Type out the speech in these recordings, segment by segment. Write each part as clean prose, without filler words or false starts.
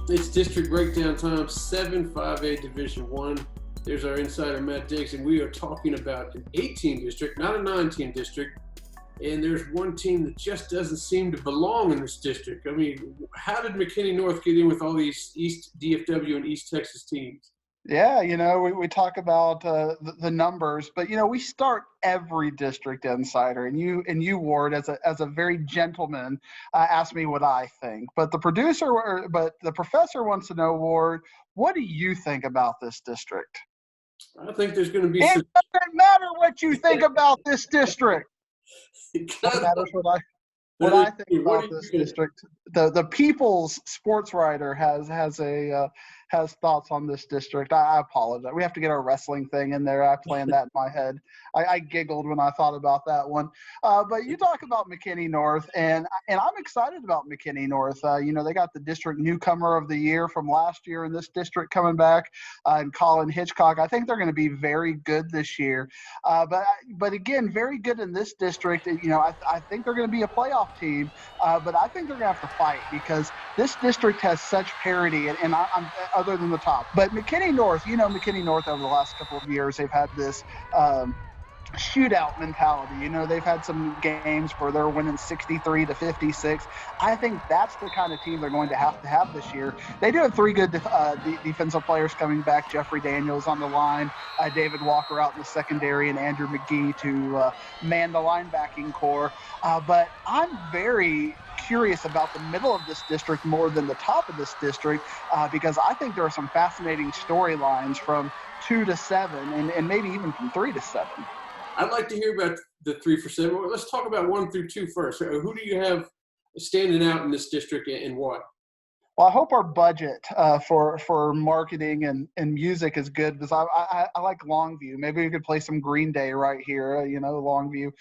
It's district breakdown time, 7-5A Division One. There's our insider Matt Diggs, and we are talking about an 18 district, not a 19 district. And there's one team that just doesn't seem to belong in this district. I mean, how did McKinney North get in with all these East DFW and East Texas teams? Yeah, we talk about the numbers, but we start every district insider, and you Ward, as a very gentleman, asked me what I think. But the professor wants to know, Ward, what do you think about this district? I think there's going to be. It doesn't matter what you think about this district. It matters what I think about this district. The People's Sports Writer has thoughts on this district. I apologize. We have to get our wrestling thing in there. I planned that in my head. I giggled when I thought about that one. But you talk about McKinney North, and I'm excited about McKinney North. They got the district newcomer of the year from last year in this district coming back, and Colin Hitchcock. I think they're going to be very good this year. But again, very good in this district. I think they're going to be a playoff team, but I think they're going to have to fight because this district has such parity, and I'm other than the top. But McKinney North, McKinney North over the last couple of years, they've had this shootout mentality. They've had some games where they're winning 63-56. I think that's the kind of team they're going to have this year. They do have three good defensive players coming back. Jeffrey Daniels on the line, David Walker out in the secondary, and Andrew McGee to man the linebacking core. But I'm very curious about the middle of this district more than the top of this district because I think there are some fascinating storylines from 2 to 7 and maybe even from 3 to 7. I'd like to hear about the 3 for 7. Well, let's talk about 1 through 2 first. Who do you have standing out in this district and what? Well, I hope our budget for marketing and music is good because I like Longview. Maybe we could play some Green Day right here, Longview.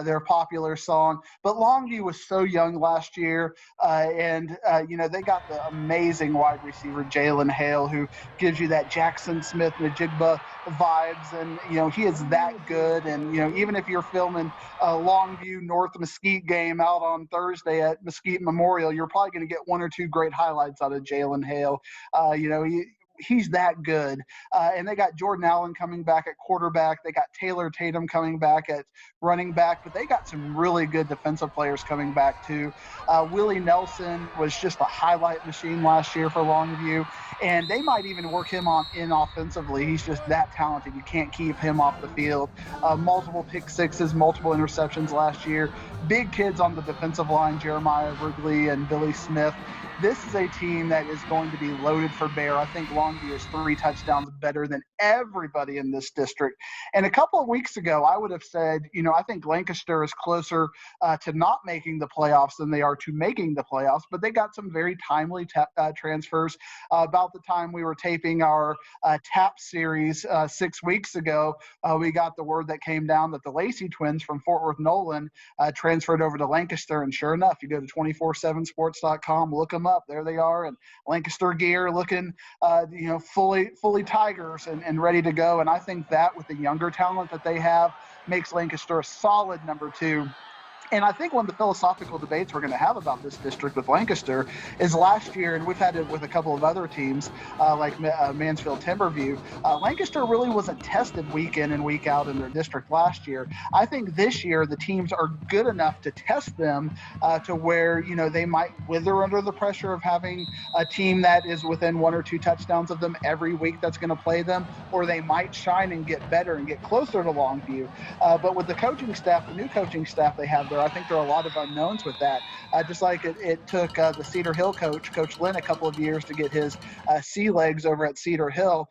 They're a popular song. But Longview was so young last year, and they got the amazing wide receiver, Jalen Hale, who gives you that Jackson Smith-Najigba vibes. And, he is that good. And, even if you're filming a Longview North Mesquite game out on Thursday at Mesquite Memorial, you're probably going to get 1 or 2 great highlights out of Jalen Hale. He's that good. And they got Jordan Allen coming back at quarterback. They got Taylor Tatum coming back at running back, but they got some really good defensive players coming back too. Willie Nelson was just a highlight machine last year for Longview, and they might even work him in offensively. He's just that talented. You can't keep him off the field. Multiple pick sixes, multiple interceptions last year. Big kids on the defensive line, Jeremiah Wrigley and Billy Smith. This is a team that is going to be loaded for bear. I think Longview is 3 touchdowns better than everybody in this district. And a couple of weeks ago, I would have said, I think Lancaster is closer to not making the playoffs than they are to making the playoffs. But they got some very timely transfers. About the time we were taping our TAP series 6 weeks ago, we got the word that came down that the Lacey twins from Fort Worth Nolan transferred over to Lancaster. And sure enough, you go to 247sports.com, look them up. There they are, and Lancaster gear, looking, fully Tigers and ready to go. And I think that with the younger talent that they have makes Lancaster a solid number 2. And I think one of the philosophical debates we're going to have about this district with Lancaster is last year, and we've had it with a couple of other teams like Mansfield Timberview, Lancaster really wasn't tested week in and week out in their district last year. I think this year the teams are good enough to test them to where, they might wither under the pressure of having a team that is within 1 or 2 touchdowns of them every week that's going to play them, or they might shine and get better and get closer to Longview. But with the coaching staff, the new coaching staff they have there, I think there are a lot of unknowns with that. Just like it took the Cedar Hill Coach Lynn, a couple of years to get his sea legs over at Cedar Hill.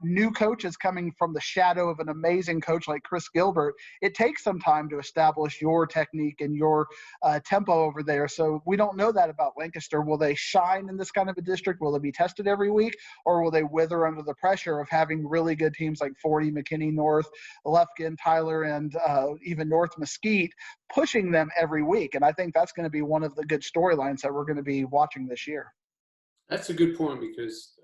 New coaches coming from the shadow of an amazing coach like Chris Gilbert, it takes some time to establish your technique and your tempo over there. So we don't know that about Lancaster. Will they shine in this kind of a district? Will they be tested every week? Or will they wither under the pressure of having really good teams like 40, McKinney North, Lufkin, Tyler, and even North Mesquite pushing them every week? And I think that's going to be one of the good storylines that we're going to be watching this year. That's a good point because,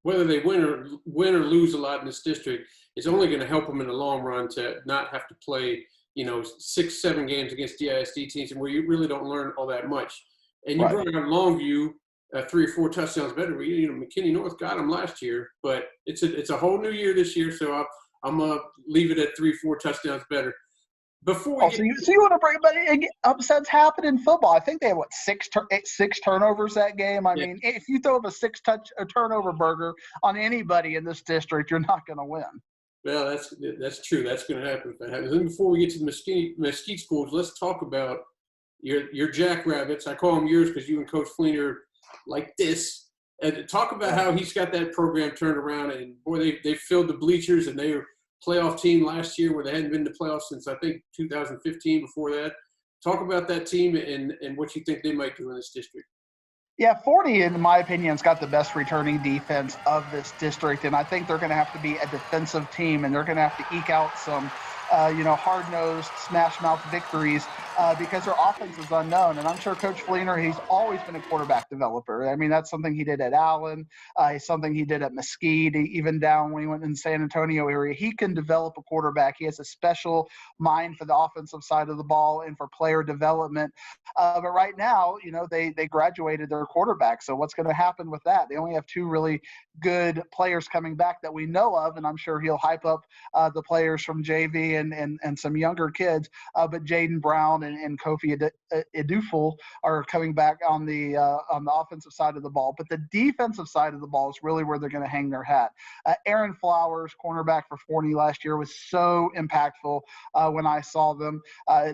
whether they win or lose a lot in this district, it's only going to help them in the long run to not have to play, 6-7 games against DISD teams and where you really don't learn all that much. And you brought up Longview. 3 or 4 touchdowns better. McKinney North got them last year, but it's a whole new year this year, so I'm gonna leave it at 3 or 4 touchdowns better. Before we so you want to bring, but upsets happen in football. I think they had six turnovers that game. I mean, if you throw up a turnover burger on anybody in this district, you're not going to win. Well, that's true. That's going to happen if that happens. And before we get to the Mesquite schools, let's talk about your Jackrabbits. I call them yours because you and Coach Fleener like this. And talk about how he's got that program turned around. And boy, they filled the bleachers, and they were playoff team last year where they hadn't been to playoffs since I think 2015. Before that, talk about that team and what you think they might do in this district. Yeah, 40, in my opinion, has got the best returning defense of this district, and I think they're going to have to be a defensive team, and they're going to have to eke out some hard-nosed, smash-mouth victories because their offense is unknown. And I'm sure Coach Fleener, he's always been a quarterback developer. I mean, that's something he did at Allen, something he did at Mesquite, even down when he went in the San Antonio area. He can develop a quarterback. He has a special mind for the offensive side of the ball and for player development. But right now, they graduated their quarterback. So what's going to happen with that? They only have 2 really good players coming back that we know of, and I'm sure he'll hype up the players from JV and some younger kids. But Jaden Brown and Kofi Eduful are coming back on the offensive side of the ball. But the defensive side of the ball is really where they're going to hang their hat. Aaron Flowers, cornerback for Forney last year, was so impactful when I saw them.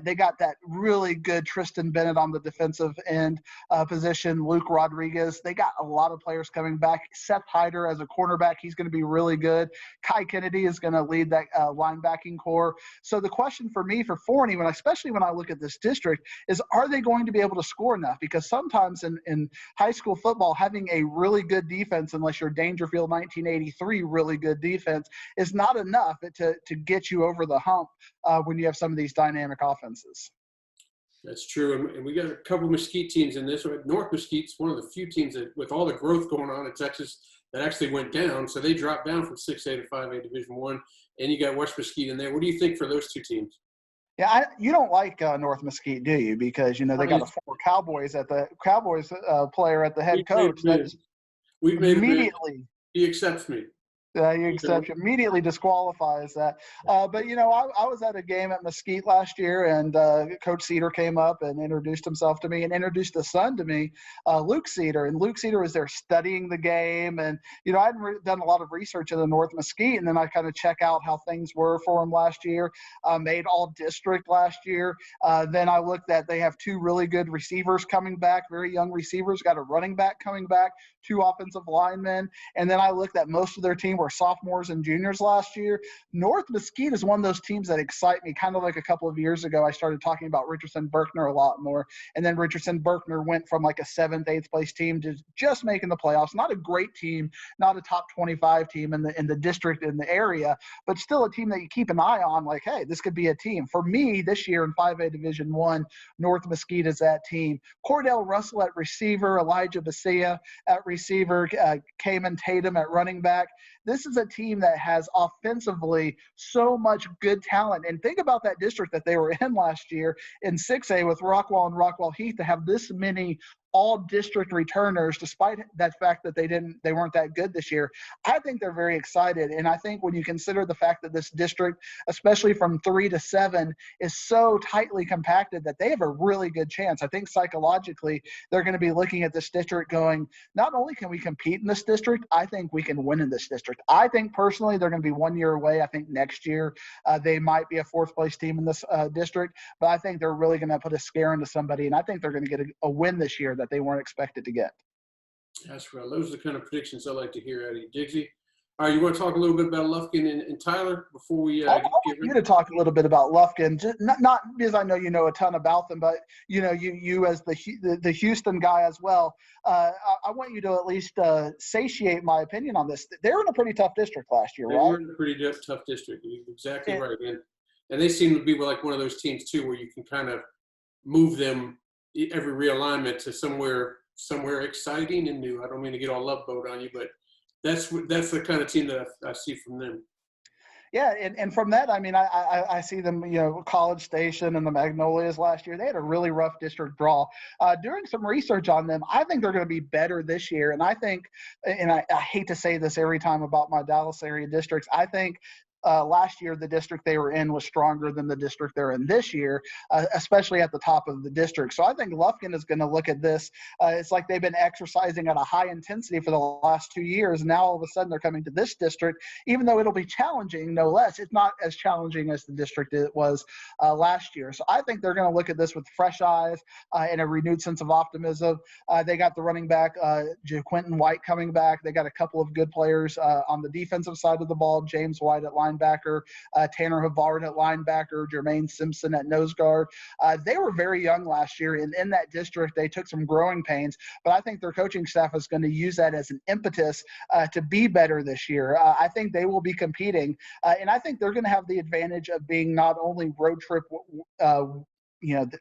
They got that really good Tristan Bennett on the defensive end position, Luke Rodriguez. They got a lot of players coming back. Seth Hyder as a cornerback, he's going to be really good. Kai Kennedy is going to lead that linebacking core. So the question for me for Forney, especially when I look at this district, is are they going to be able to score enough? Because sometimes in high school football, having a really good defense, unless you're Dangerfield 1983 really good defense, is not enough to get you over the hump when you have some of these dynamic offenses. That's true, and we got a couple Mesquite teams in this. North Mesquite's one of the few teams that, with all the growth going on in Texas, that actually went down. So they dropped down from 6A to 5A Division I, and you got West Mesquite in there. What do you think for those 2 teams? Yeah, you don't like North Mesquite, do you? Because they got a former Cowboys player at the head coach. We've made immediately. He accepts me. You accept immediately disqualifies that. But I was at a game at Mesquite last year, and Coach Cedar came up and introduced himself to me and introduced a son to me, Luke Cedar. And Luke Cedar was there studying the game, and I hadn't done a lot of research in the North Mesquite, and then I kind of check out how things were for him last year. Made all district last year. Then I looked at they have 2 really good receivers coming back, very young receivers. Got a running back coming back, 2 offensive linemen, and then I looked at most of their team were sophomores and juniors last year. North Mesquite is one of those teams that excite me. Kind of like a couple of years ago, I started talking about Richardson-Berkner a lot more, and then Richardson-Berkner went from like a 7th, 8th place team to just making the playoffs. Not a great team, not a top 25 team in the district, in the area, but still a team that you keep an eye on. Like, hey, this could be a team. For me, this year in 5A Division I, North Mesquite is that team. Cordell Russell at receiver, Elijah Basia at receiver, Cayman Tatum at running back. This is a team that has offensively so much good talent. And think about that district that they were in last year in 6A with Rockwall and Rockwall Heath to have this many all district returners, despite that fact that they weren't that good this year. I think they're very excited. And I think when you consider the fact that this district, especially from 3 to 7, is so tightly compacted that they have a really good chance. I think psychologically they're going to be looking at this district going, not only can we compete in this district, I think we can win in this district. I think personally they're going to be 1 year away. I think next year they might be a 4th place team in this district, but I think they're really going to put a scare into somebody, and I think they're going to get a win this year that they weren't expected to get. That's right. Those are the kind of predictions I like to hear out of you, Diggsy. All right, you want to talk a little bit about Lufkin and Tyler before we I want you to talk a little bit about Lufkin, just not because I know you know a ton about them, but you as the Houston guy as well. I want you to at least satiate my opinion on this. They were in a pretty tough district last year, right? They were in a pretty tough district. You're exactly right, man. And they seem to be like one of those teams too, where you can kind of move them every realignment to somewhere exciting and new. I don't mean to get all love boat on you, but that's the kind of team that I see from them. Yeah, and from that, I mean, I see them, College Station and the Magnolias last year. They had a really rough district draw. Doing some research on them, I think they're going to be better this year. And I think, and I hate to say this every time about my Dallas area districts, I think last year the district they were in was stronger than the district they're in this year, especially at the top of the district. So I think Lufkin is going to look at this. It's like they've been exercising at a high intensity for the last 2 years. Now all of a sudden they're coming to this district, even though it'll be challenging, no less. It's not as challenging as the district it was last year. So I think they're going to look at this with fresh eyes and a renewed sense of optimism. They got the running back, Quentin White, coming back. They got a couple of good players on the defensive side of the ball, James White at linebacker, Tanner Havard at linebacker, Jermaine Simpson at nose guard. They were very young last year, and in that district, they took some growing pains, but I think their coaching staff is going to use that as an impetus to be better this year. I think they will be competing, and I think they're going to have the advantage of being not only road trip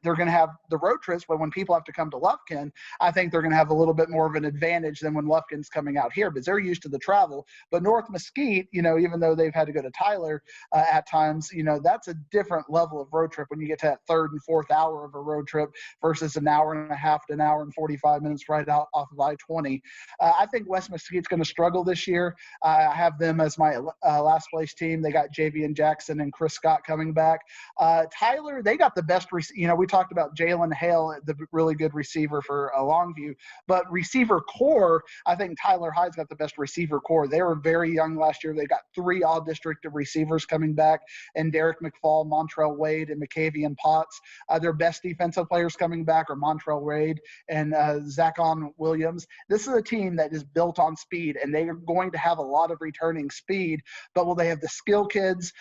they're going to have the road trips, but when people have to come to Lufkin, I think they're going to have a little bit more of an advantage than when Lufkin's coming out here, because they're used to the travel. But North Mesquite, even though they've had to go to Tyler at times, that's a different level of road trip when you get to that third and fourth hour of a road trip versus an hour and a half to an hour and 45 minutes right out off of I-20. I think West Mesquite's going to struggle this year. I have them as my last place team. They got Javian Jackson and Chris Scott coming back. Tyler, they got the best we talked about Jalen Hale, the really good receiver for Longview, but receiver core, I think Tyler Hyde's got the best receiver core. They were very young last year. They got 3 all-district receivers coming back, and Derek McFall, Montrell Wade, and McCavian Potts. Their best defensive players coming back are Montrell Wade and Zachon Williams. This is a team that is built on speed, and they are going to have a lot of returning speed, but will they have the skill kids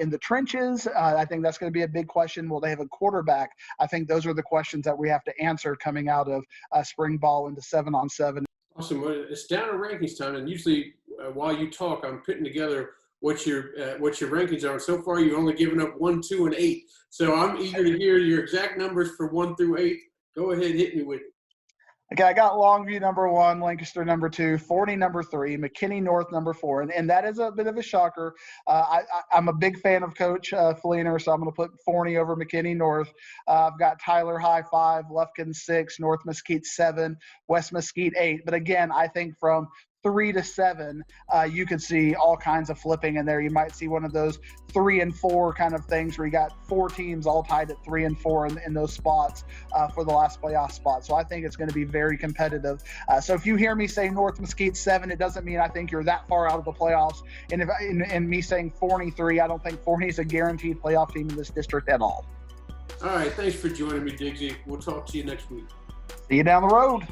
in the trenches? I think that's going to be a big question. Will they have a quarterback? I think those are the questions that we have to answer coming out of spring ball into 7-on-7. Awesome. Well, it's down to rankings time, and usually while you talk, I'm putting together what your rankings are. And so far, you've only given up 1, 2, and 8. So I'm eager to hear your exact numbers for 1 through 8. Go ahead, hit me with it. Okay, I got Longview number 1, Lancaster number 2, Forney number 3, McKinney North number 4, and that is a bit of a shocker. I'm a big fan of Coach Fleener, so I'm going to put Forney over McKinney North. I've got Tyler High 5, Lufkin 6, North Mesquite 7, West Mesquite 8. But again, I think from 3 to 7, you could see all kinds of flipping in there. You might see one of those 3 and 4 kind of things where you got 4 teams all tied at 3 and 4 in those spots for the last playoff spot. So I think it's going to be very competitive. So if you hear me say North Mesquite 7, it doesn't mean I think you're that far out of the playoffs. And in me saying Forney 3, I don't think Forney is a guaranteed playoff team in this district at all. All right, thanks for joining me, Diggsy. We'll talk to you next week. See you down the road.